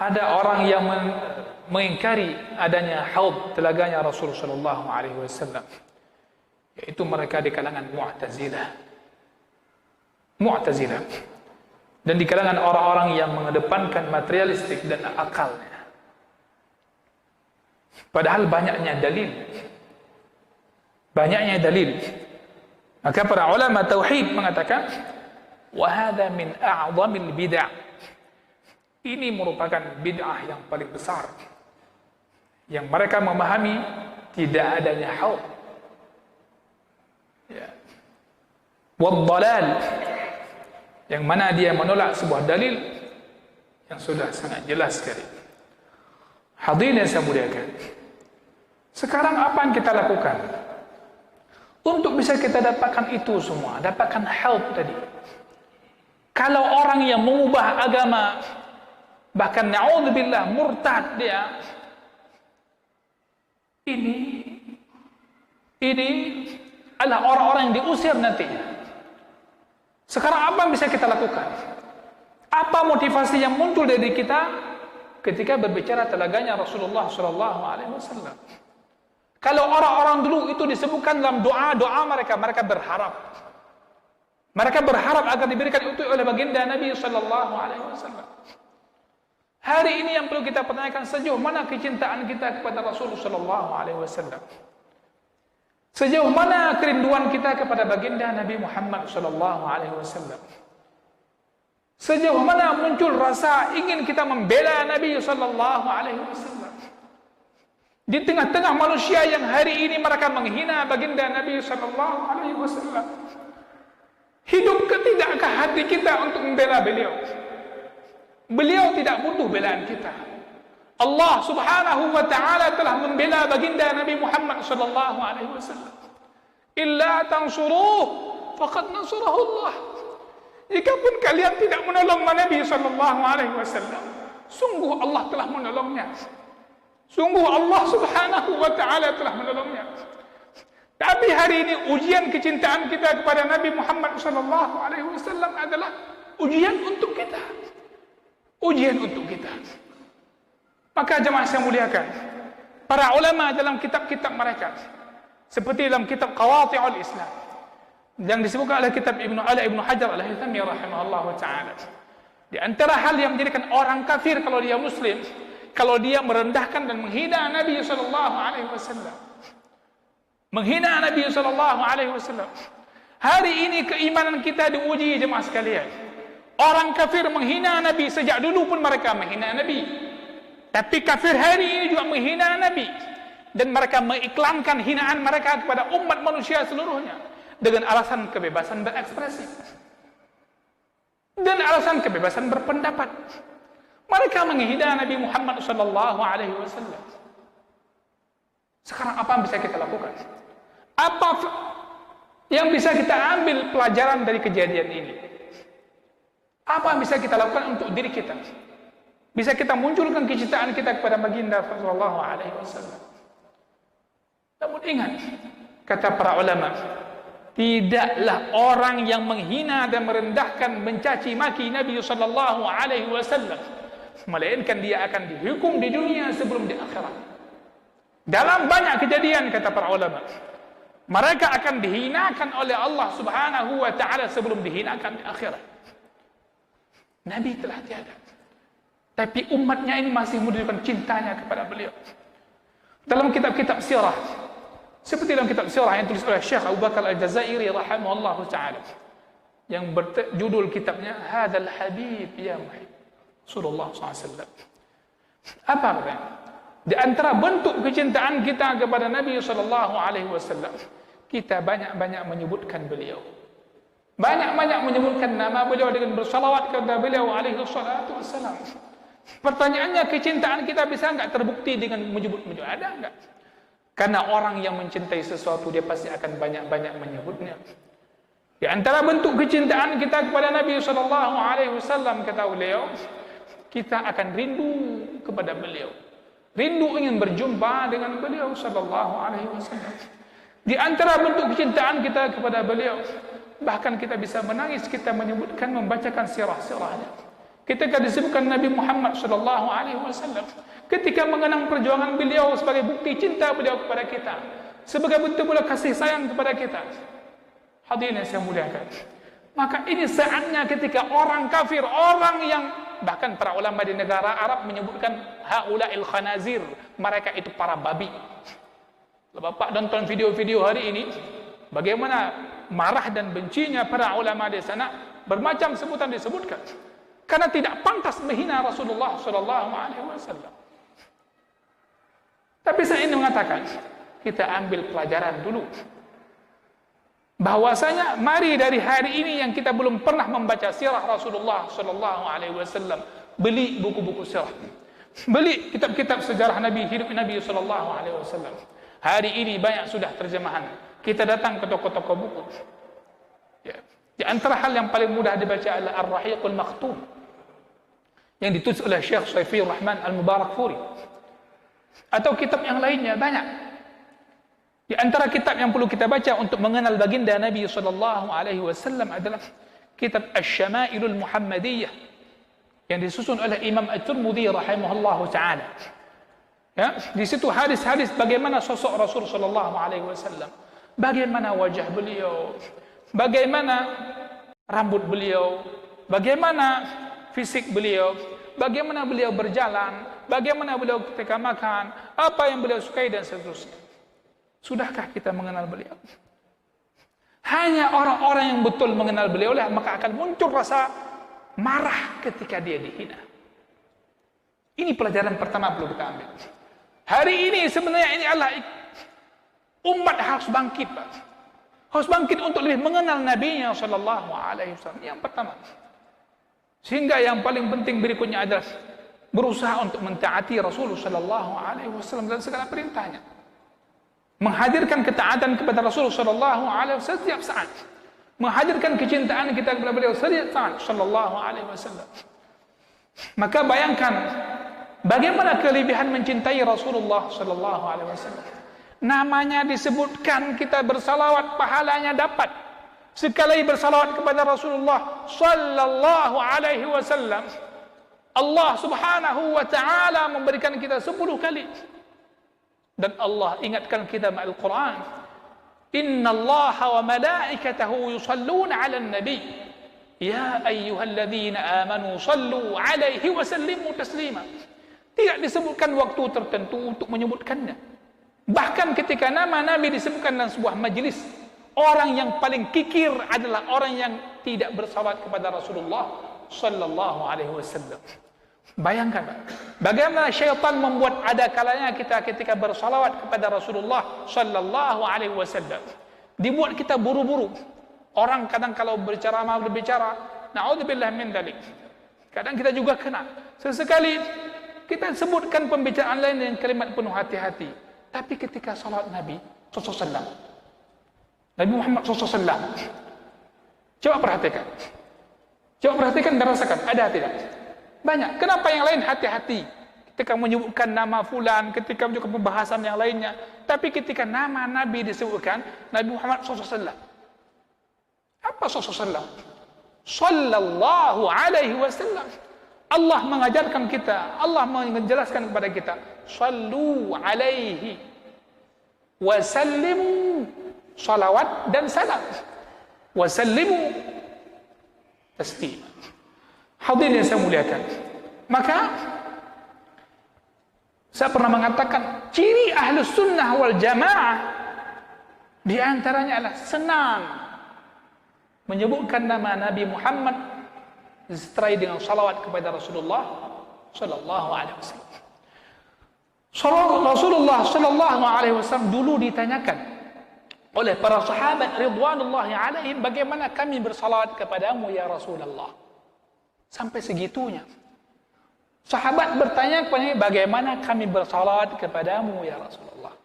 ada orang yang mengingkari adanya haud telaganya Rasulullah sallallahu alaihi wasallam, yaitu mereka di kalangan Mu'tazilah dan di kalangan orang-orang yang mengedepankan materialistik dan akalnya. Padahal banyaknya dalil. Maka para ulama tauhid mengatakan, wa hadza min a'zamil bid'ah. Ini merupakan bid'ah yang paling besar, yang mereka memahami tidak adanya haud. Ya. Wad-dhalal, yang mana dia menolak sebuah dalil yang sudah sangat jelas sekali. Hadirin yang saya muliakan, sekarang apa yang kita lakukan untuk bisa kita dapatkan itu semua, dapatkan haud tadi? Kalau orang yang mengubah agama, bahkan na'udzubillah murtad dia, ini adalah orang-orang yang diusir nantinya. Sekarang apa yang bisa kita lakukan? Apa motivasi yang muncul dari kita ketika berbicara telaganya Rasulullah sallallahu alaihi wasallam? Kalau orang-orang dulu itu disebutkan dalam doa-doa mereka berharap agar diberikan itu oleh baginda Nabi sallallahu alaihi wasallam. Hari ini yang perlu kita pertanyakan, sejauh mana kecintaan kita kepada Rasulullah sallallahu alaihi wasallam? Sejauh mana kerinduan kita kepada baginda Nabi Muhammad sallallahu alaihi wasallam? Sejauh mana muncul rasa ingin kita membela Nabi sallallahu alaihi wasallam? Di tengah-tengah manusia yang hari ini mereka menghina baginda Nabi sallallahu alaihi wasallam, hidup ketidakkah hati kita untuk membela beliau? Beliau tidak butuh belaan kita. Allah subhanahu wa ta'ala telah membela baginda Nabi Muhammad sallallahu alaihi wasallam. Illa tansuruh faqad nasarahu Allah. Jikapun kalian tidak menolong Nabi sallallahu alaihi wasallam, sungguh Allah telah menolongnya. Sungguh Allah subhanahu wa ta'ala telah menolongnya. Tapi hari ini ujian kecintaan kita kepada Nabi Muhammad sallallahu alaihi wasallam adalah ujian untuk kita. Maka jemaah saya muliakan, para ulama dalam kitab-kitab mereka, seperti dalam kitab Qawati'ul Islam yang disebutkan oleh kitab Ibnu Hajar Al-Haythami rahimahullah ta'ala, di antara hal yang menjadikan orang kafir kalau dia muslim, kalau dia merendahkan dan menghina Nabi sallallahu alaihi wasallam. Hari ini keimanan kita diuji jemaah sekalian. Orang kafir menghina Nabi, sejak dulu pun mereka menghina Nabi. Tapi kafir hari ini juga menghina Nabi, dan mereka mengiklankan hinaan mereka kepada umat manusia seluruhnya dengan alasan kebebasan berekspresi dan alasan kebebasan berpendapat. Mereka menghina Nabi Muhammad sallallahu alaihi wasallam. Sekarang apa yang bisa kita lakukan? Apa yang bisa kita ambil pelajaran dari kejadian ini? Apa yang bisa kita lakukan untuk diri kita? Bisa kita munculkan kecintaan kita kepada baginda sallallahu alaihi wasallam. Namun ingat, kata para ulama, tidaklah orang yang menghina dan merendahkan, mencaci maki Nabi sallallahu alaihi wasallam, melainkan dia akan dihukum di dunia sebelum di akhirat. Dalam banyak kejadian, kata para ulama, mereka akan dihinakan oleh Allah subhanahu wa ta'ala sebelum dihinakan di akhirat. Nabi telah tiada, tapi umatnya ini masih menunjukkan cintanya kepada beliau. Dalam kitab-kitab sirah, seperti dalam kitab sirah yang tulis oleh Syekh Abu Bakar Al-Jazairi rahimahullahu ta'ala, yang berjudul kitabnya Hadzal Habib Ya Muhammad Rasulullah SAW. Apa katanya? Di antara bentuk kecintaan kita kepada Nabi sallallahu alaihi wasallam, kita banyak-banyak menyebutkan beliau. Banyak-banyak menyebutkan nama beliau dengan bersalawat kepada beliau alaihi salatu wassalam. Pertanyaannya, kecintaan kita bisa enggak terbukti dengan menyebut beliau? Ada enggak? Karena orang yang mencintai sesuatu, dia pasti akan banyak-banyak menyebutnya. Di antara bentuk kecintaan kita kepada Nabi sallallahu alaihi wasallam, kata beliau, kita akan rindu kepada beliau. Rindu ingin berjumpa dengan beliau sallallahu alaihi wasallam. Di antara bentuk kecintaan kita kepada beliau, bahkan kita bisa menangis kita menyebutkan, membacakan sirah-sirahnya. Ketika disebutkan Nabi Muhammad sallallahu alaihi wasallam ketika mengenang perjuangan beliau sebagai bukti cinta beliau kepada kita, sebagai bentuk pula kasih sayang kepada kita. Hadirin yang saya muliakan, maka ini saatnya ketika orang kafir, orang yang bahkan para ulama di negara Arab menyebutkan haulail khanazir, mereka itu para babi. Kalau Bapak nonton video-video hari ini, bagaimana marah dan bencinya para ulama di sana, bermacam sebutan disebutkan. Karena tidak pantas menghina Rasulullah sallallahu alaihi wasallam. Tapi saya ingin mengatakan, kita ambil pelajaran dulu. Bahwasanya mari dari hari ini yang kita belum pernah membaca sirah Rasulullah sallallahu alaihi wasallam, beli buku-buku sirah. Beli kitab-kitab sejarah Nabi, hidup Nabi sallallahu alaihi wasallam. Hari ini banyak sudah terjemahan. Kita datang ke toko-toko buku. Ya. Di antara hal yang paling mudah dibaca adalah Ar-Rahiqul Maktum yang ditulis oleh Syekh Saifur Rahman Al-Mubarakfuri. Atau kitab yang lainnya banyak. Di antara kitab yang perlu kita baca untuk mengenal baginda Nabi sallallahu alaihi wasallam adalah kitab Asy-Syama'ilul Muhammadiyah yang disusun oleh Imam At-Tirmidzi rahimahullahu taala. Ya, di situ hadis-hadis bagaimana sosok Rasul sallallahu alaihi wasallam, bagaimana wajah beliau, bagaimana rambut beliau, bagaimana fisik beliau, bagaimana beliau berjalan, bagaimana beliau ketika makan, apa yang beliau sukai dan seterusnya. Sudahkah kita mengenal beliau? Hanya orang-orang yang betul mengenal beliau lah maka akan muncul rasa marah ketika dia dihina. Ini pelajaran pertama perlu kita ambil. Hari ini sebenarnya ini adalah umat harus bangkit, Pak. Harus bangkit untuk lebih mengenal Nabi-Nya sallallahu alaihi wasallam. Yang pertama. Sehingga yang paling penting berikutnya adalah berusaha untuk mentaati Rasulullah sallallahu alaihi wasallam dalam segala perintahnya. Menghadirkan ketaatan kepada Rasulullah sallallahu alaihi wasallam setiap saat. Menghadirkan kecintaan kita kepada beliau setiap saat sallallahu alaihi wasallam. Maka bayangkan bagaimana kelebihan mencintai Rasulullah sallallahu alaihi wasallam. Namanya disebutkan, kita bersalawat pahalanya dapat. Sekali bersalawat kepada Rasulullah sallallahu alaihi wasallam, Allah Subhanahu wa taala memberikan kita 10 kali. Dan Allah ingatkan kita dalam Al-Quran, innallaha wa malaikatahu yusalluna 'alan nabi ya ayyuhalladzina amanu sallu 'alaihi wa sallimu taslima. Tidak disebutkan waktu tertentu untuk menyebutkannya. Bahkan ketika nama Nabi disebutkan dalam sebuah majlis, orang yang paling kikir adalah orang yang tidak bersalawat kepada Rasulullah sallallahu alaihi wasallam. Bayangkan bagaimana syaitan membuat ada kalanya kita ketika bersalawat kepada Rasulullah sallallahu alaihi wasallam dibuat kita buru-buru. Orang kadang kalau berbicara naudzubillah min dzalik. Kadang kita juga kena. Sesekali kita sebutkan pembicaraan lain dengan kalimat penuh hati-hati. Tapi ketika salat Nabi sallallahu alaihi wasallam, Nabi Muhammad sallallahu alaihi wasallam, coba perhatikan. Coba perhatikan dan rasakan, ada tidak? Banyak. Kenapa yang lain hati-hati ketika menyebutkan nama fulan, ketika menyebutkan pembahasan yang lainnya, tapi ketika nama Nabi disebutkan, Nabi Muhammad SAW. Apa SAW? Sallallahu alaihi wasallam. Allah mengajarkan kita, Allah menjelaskan kepada kita, sallu alaihi wasallimu, salawat dan salam, wasallimu taslima. Hadirin yang saya muliakan, maka saya pernah mengatakan ciri ahlus sunnah wal jamaah di antaranya adalah senang menyebutkan nama Nabi Muhammad disertai dengan salawat kepada Rasulullah sallallahu alaihi wasallam. Rasulullah sallallahu alaihi wasallam dulu ditanyakan oleh para sahabat ridwanullahi alaihim, bagaimana kami bersalawat kepadamu ya Rasulullah? Sampai segitunya. Sahabat bertanya kepadanya, bagaimana kami bersalawat kepadamu ya Rasulullah?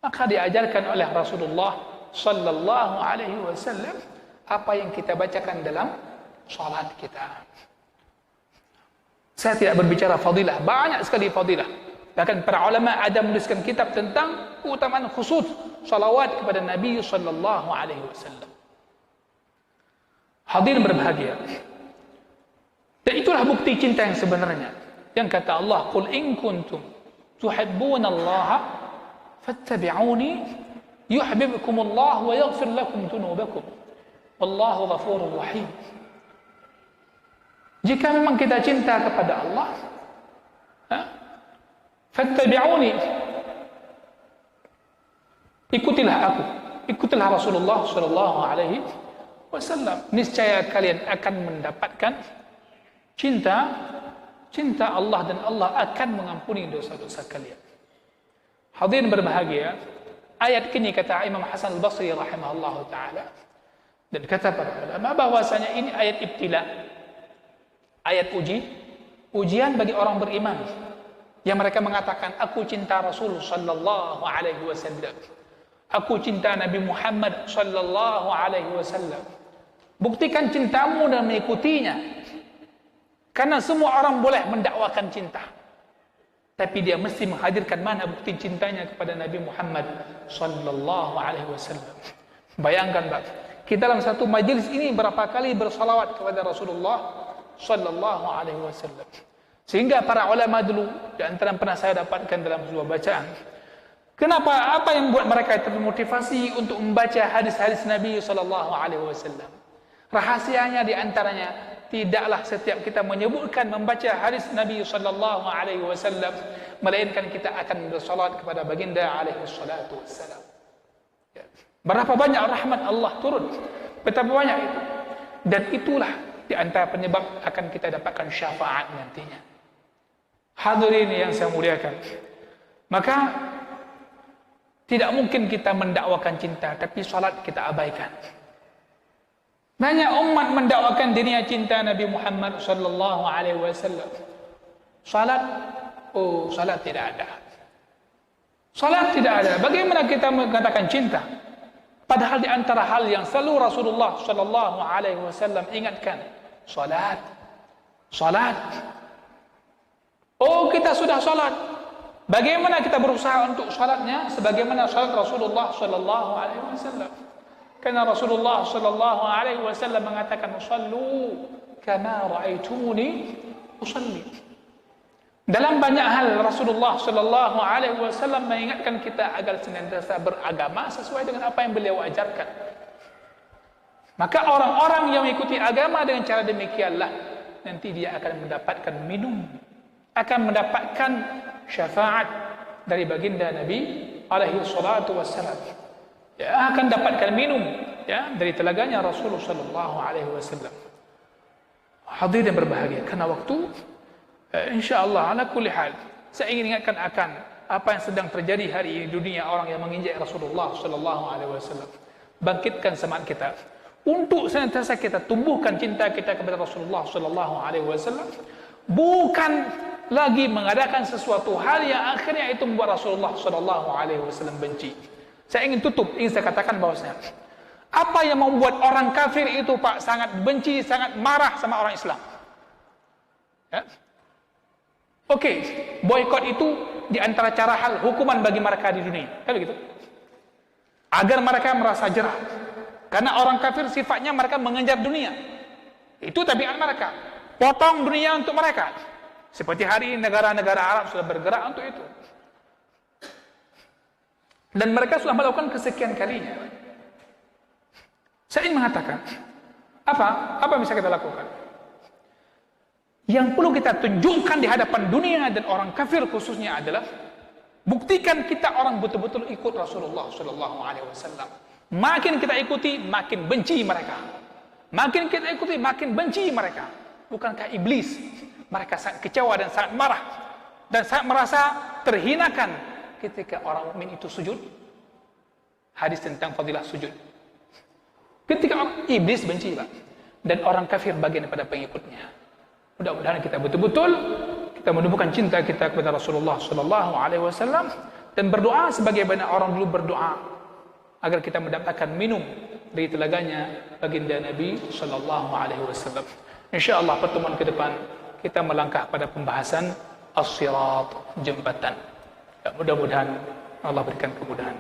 Maka diajarkan oleh Rasulullah sallallahu alaihi wasallam apa yang kita bacakan dalam salat kita. Saya tidak berbicara fadilah, banyak sekali fadilah. Bahkan para ulama ada menuliskan kitab tentang keutamaan khusus salawat kepada Nabi sallallahu alaihi wasallam. Hadirin berbahagia. Dan itulah bukti cinta yang sebenarnya. Yang kata Allah, "Qul in kuntum tuhibbunallaha fattabi'uni yuhibbukumullah wa yaghfir lakum dzunubakum. Wallahu ghafurur rahim." Jika memang kita cinta kepada Allah, fattabi'uni, ikutilah aku, ikutilah Rasulullah sallallahu alaihi wasallam. Niscaya kalian akan mendapatkan cinta Allah, dan Allah akan mengampuni dosa-dosa kalian. Hadirin berbahagia, ayat ini kata Imam Hasan Al-Basri rahimahullahu taala, dan kata para ulama bahwasanya ini ayat ibtila, ayat ujian bagi orang beriman yang mereka mengatakan, aku cinta Rasul sallallahu alaihi wasallam, aku cinta Nabi Muhammad sallallahu alaihi wasallam. Buktikan cintamu dan mengikutinya. Karena semua orang boleh mendakwakan cinta, tapi dia mesti menghadirkan mana bukti cintanya kepada Nabi Muhammad sallallahu alaihi wasallam. Bayangkan, Pak, kita dalam satu majlis ini berapa kali bersalawat kepada Rasulullah sallallahu alaihi wasallam. Sehingga para ulama dulu, di antara yang pernah saya dapatkan dalam sebuah bacaan, kenapa, apa yang membuat mereka termotivasi untuk membaca hadis-hadis Nabi sallallahu alaihi wasallam? Rahasianya di antaranya, tidaklah setiap kita menyebutkan membaca hadis Nabi sallallahu alaihi wasallam melainkan kita akan bersalat kepada baginda alaihi salatu wassalam. Berapa banyak rahmat Allah turun, betapa banyak itu. Dan itulah di antara penyebab akan kita dapatkan syafaat nantinya. Hadirin yang saya muliakan, maka tidak mungkin kita mendakwakan cinta tapi salat kita abaikan. Banyak umat mendakwakan dirinya cinta Nabi Muhammad sallallahu alaihi wasallam. Salat, salat tidak ada. Salat tidak ada. Bagaimana kita mengatakan cinta? Padahal di antara hal yang selalu Rasulullah sallallahu alaihi wasallam ingatkan, salat. Salat. Kita sudah salat. Bagaimana kita berusaha untuk salatnya sebagaimana salat Rasulullah sallallahu alaihi wasallam? Karena Rasulullah sallallahu alaihi wasallam mengatakan, "Shallu kama ra'aitumuni usalli." Dalam banyak hal Rasulullah sallallahu alaihi wasallam mengingatkan kita agar senantiasa beragama sesuai dengan apa yang beliau ajarkan. Maka orang-orang yang mengikuti agama dengan cara demikianlah nanti dia akan mendapatkan minum, akan mendapatkan syafaat dari baginda Nabi alaihi salatu wassalam. Ya, akan dapatkan minum dari telaganya Rasulullah sallallahu alaihi wasallam. Hadirin yang berbahagia, karena waktu insyaallah ala kulli hal saya ingin ingatkan akan apa yang sedang terjadi hari ini di dunia orang yang menginjak Rasulullah sallallahu alaihi wasallam. Bangkitkan semangat kita untuk senantiasa kita tumbuhkan cinta kita kepada Rasulullah sallallahu alaihi wasallam, bukan lagi mengadakan sesuatu hal yang akhirnya itu membuat Rasulullah sallallahu alaihi wasallam benci. Saya ingin saya katakan bahwasanya apa yang membuat orang kafir itu, Pak, sangat benci, sangat marah sama orang Islam. Ya? Boykot itu di antara cara hal hukuman bagi mereka di dunia, kan begitu? Agar mereka merasa jerah. Karena orang kafir sifatnya mereka mengejar dunia. Itu tabiat mereka. Potong dunia untuk mereka. Seperti hari ini negara-negara Arab sudah bergerak untuk itu. Dan mereka sudah melakukan kesekian kalinya. Saya ingin mengatakan, apa yang bisa kita lakukan? Yang perlu kita tunjukkan di hadapan dunia dan orang kafir khususnya adalah buktikan kita orang betul-betul ikut Rasulullah sallallahu alaihi wasallam. Makin kita ikuti, makin benci mereka. Makin kita ikuti, makin benci mereka. Bukankah iblis mereka sangat kecewa dan sangat marah dan sangat merasa terhinakan ketika orang mukmin itu sujud? Hadis tentang fadilah sujud. Ketika iblis benci, Pak, dan orang kafir bagian daripada pengikutnya. Mudah-mudahan kita betul-betul kita menumbuhkan cinta kita kepada Rasulullah sallallahu alaihi wasallam dan berdoa sebagaimana orang dulu berdoa agar kita mendapatkan minum dari telaganya baginda Nabi sallallahu alaihi wasallam. Insyaallah pertemuan ke depan kita melangkah pada pembahasan as-sirat, jembatan. Mudah-mudahan Allah berikan kemudahan.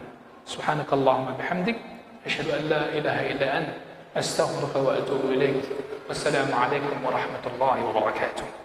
Subhanakallahumma bihamdik, asyhadu an la ilaha illa anta, astaghfiruka wa atubu ilaik. Wassalamualaikum warahmatullahi wabarakatuh.